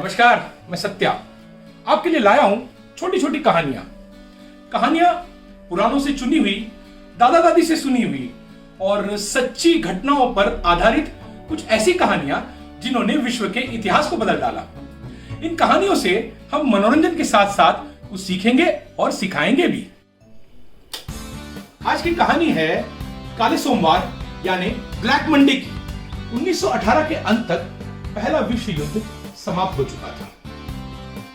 नमस्कार, मैं सत्या आपके लिए लाया हूं छोटी छोटी कहानियां पुरानों से चुनी हुई, दादा दादी से सुनी हुई और सच्ची घटनाओं पर आधारित कुछ ऐसी कहानियां जिन्होंने विश्व के इतिहास को बदल डाला। इन कहानियों से हम मनोरंजन के साथ साथ कुछ सीखेंगे और सिखाएंगे भी। आज की कहानी है काले सोमवार यानी ब्लैक मंडे की। 1918 के अंत तक पहला विश्व युद्ध समाप्त हो चुका था।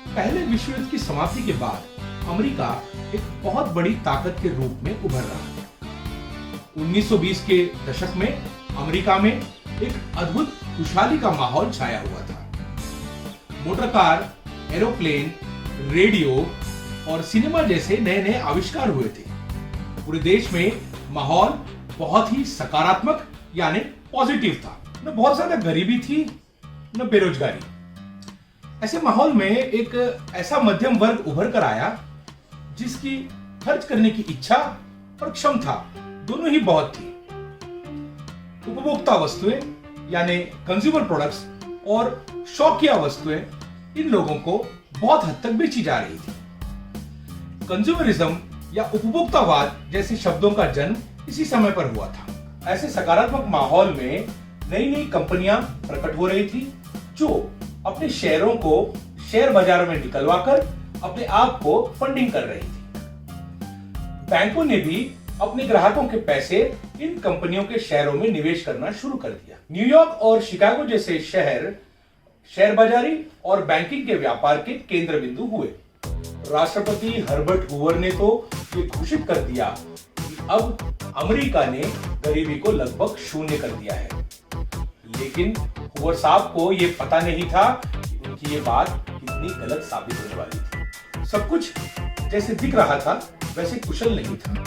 पहले विश्व युद्ध की समाप्ति के बाद अमेरिका एक बहुत बड़ी ताकत के रूप में उभर रहा था। 1920 के दशक में अमेरिका में एक अद्भुत खुशहाली का माहौल छाया हुआ था। मोटर कार, एरोप्लेन, रेडियो और सिनेमा जैसे नए नए आविष्कार हुए थे। पूरे देश में माहौल बहुत ही सकारात्मक यानी पॉजिटिव था। न बहुत ज्यादा गरीबी थी न बेरोजगारी। ऐसे माहौल में एक ऐसा मध्यम वर्ग उभर कर आया जिसकी खर्च करने की इच्छा और क्षमता दोनों ही बहुत थी। उपभोक्ता वस्तुएं यानी कंज्यूमर प्रोडक्ट्स और शौकिया वस्तुएं इन लोगों को बहुत हद तक बेची जा रही थी। कंज्यूमरिज्म या उपभोक्तावाद जैसे शब्दों का जन्म इसी समय पर हुआ था। ऐसे सकारात्मक माहौल में नई नई कंपनियां प्रकट हो रही थी जो अपने शेयरों को शेयर बाजार में निकलवाकर अपने आप को फंडिंग कर रही थी। बैंकों ने भी अपने ग्राहकों के पैसे इन कंपनियों के शेयरों में निवेश करना शुरू कर दिया। न्यूयॉर्क और शिकागो जैसे शहर शेयर बाजारी और बैंकिंग के व्यापार के केंद्र बिंदु हुए। राष्ट्रपति हर्बर्ट हूवर ने तो ये घोषित कर दिया कि अब अमेरिका ने गरीबी को लगभग शून्य कर दिया है। लेकिन हूवर साहब को ये पता नहीं था कि उनकी ये बात कितनी गलत साबित होने वाली थी। सब कुछ जैसे दिख रहा था वैसे कुशल नहीं था।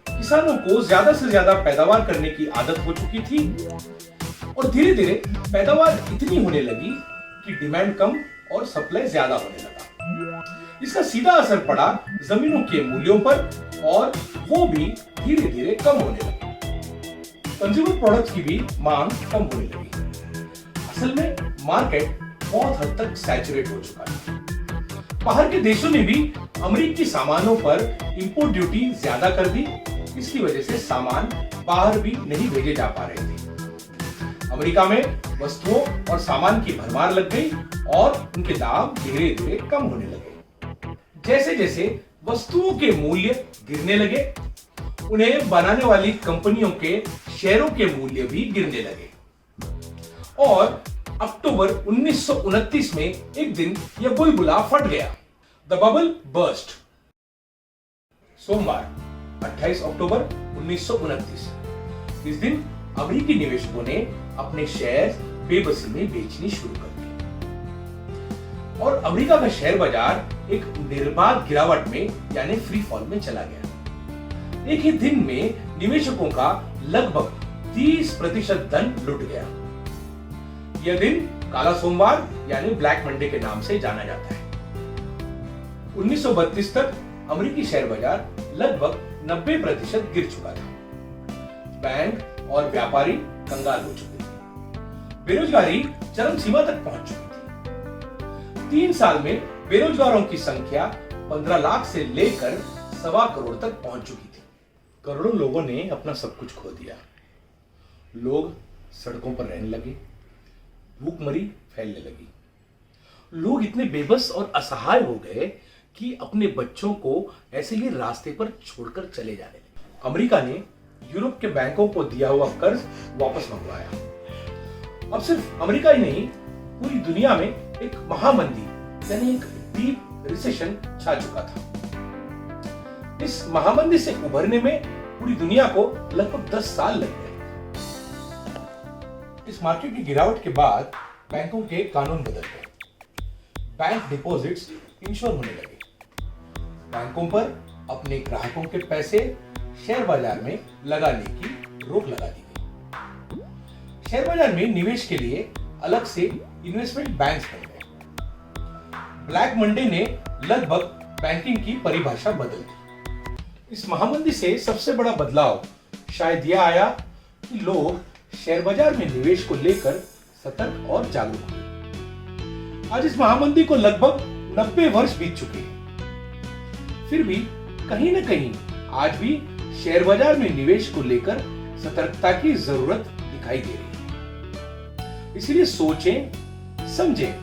किसानों को ज्यादा से ज्यादा पैदावार करने की आदत हो चुकी थी और धीरे धीरे पैदावार इतनी होने लगी कि डिमांड कम और सप्लाई ज्यादा होने लगा। इसका सीधा असर पड़ा जमीनों के मूल्यों पर और वो भी धीरे धीरे कम होने लगे। कंज्यूमर प्रोडक्ट्स की भी मांग कम होने लगी। असल में मार्केट बहुत हद तक सैचुरेट हो चुका था। बाहर के देशों ने भी अमेरिकी सामानों पर इंपोर्ट ड्यूटी ज्यादा कर दी। इसकी वजह से सामान बाहर भी नहीं भेजे जा पा रहे थे। अमेरिका में वस्तुओं और सामान की भरमार लग गई और उनके दाम धीरे धीरे कम होने लगे। जैसे जैसे वस्तुओं के मूल्य गिरने लगे, उन्हें बनाने वाली कंपनियों के शेयरों के मूल्य भी गिरने लगे और अक्टूबर 1929 में एक दिन यह बुलबुला फट गया। The bubble burst. सोमवार 28 अक्टूबर 1929। इस दिन अमेरिकी निवेशकों ने अपने शेयर बेबसी में बेचनी शुरू कर दी और अमेरिका का शेयर बाजार एक निर्बाध गिरावट में यानी फ्री फॉल में चला गया। एक ही दिन में निवेशकों का लगभग 30% धन लुट गया। यह दिन काला सोमवार यानी ब्लैक मंडे के नाम से जाना जाता है। 1932 तक अमेरिकी शेयर बाजार लगभग 90% गिर चुका था। बैंक और व्यापारी कंगाल हो चुके थे। बेरोजगारी चरम सीमा तक पहुंच चुकी थी। 3 साल में बेरोजगारों की संख्या 15 लाख से लेकर 1.25 करोड़ तक पहुंच चुकी थी। करोड़ों लोगों ने अपना सब कुछ खो दिया। लोग सड़कों पर रहने लगे, भूखमरी फैलने लगी। लोग इतने बेबस और असहाय हो गए कि अपने बच्चों को ऐसे ही रास्ते पर छोड़कर चले जाने लगे। अमेरिका ने यूरोप के बैंकों को दिया हुआ कर्ज वापस मंगवाया। अब सिर्फ अमेरिका ही नहीं, पूरी दुनिया में एक महामंदी यानी एक डीप रिसेशन छा चुका था। इस महामंदी से उभरने में पूरी दुनिया को लगभग 10 साल लग गए। इस मार्केट की गिरावट के बाद बैंकों के कानून बदल गए। बैंक डिपॉजिट्स इंश्योर होने लगे। बैंकों पर अपने ग्राहकों के पैसे शेयर बाजार में लगाने की रोक लगा दी गई। शेयर बाजार में निवेश के लिए अलग से इन्वेस्टमेंट बैंक्स बन गए। ब्लैक मंडे ने लगभग बैंकिंग की परिभाषा बदल दी। इस महामंदी से सबसे बड़ा बदलाव शायद यह आया कि लोग शेयर बाजार में निवेश को लेकर सतर्क और जागरूक हुए। आज इस महामंदी को लगभग 90 वर्ष बीत चुके हैं। फिर भी कहीं न कहीं आज भी शेयर बाजार में निवेश को लेकर सतर्कता की जरूरत दिखाई दे रही है। इसलिए सोचें, समझें,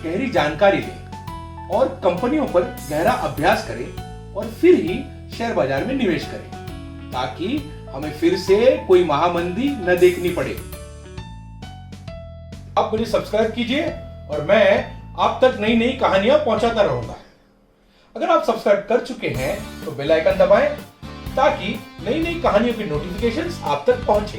गहरी जानकारी लें और कंपनियों पर गहरा अभ्यास करें और फिर ही शेयर बाजार में निवेश करें, ताकि हमें फिर से कोई महामंदी न देखनी पड़े। आप मुझे सब्सक्राइब कीजिए और मैं आप तक नई नई कहानियां पहुंचाता रहूंगा। अगर आप सब्सक्राइब कर चुके हैं तो बेल आइकन दबाएं ताकि नई नई कहानियों की नोटिफिकेशंस आप तक पहुंचे।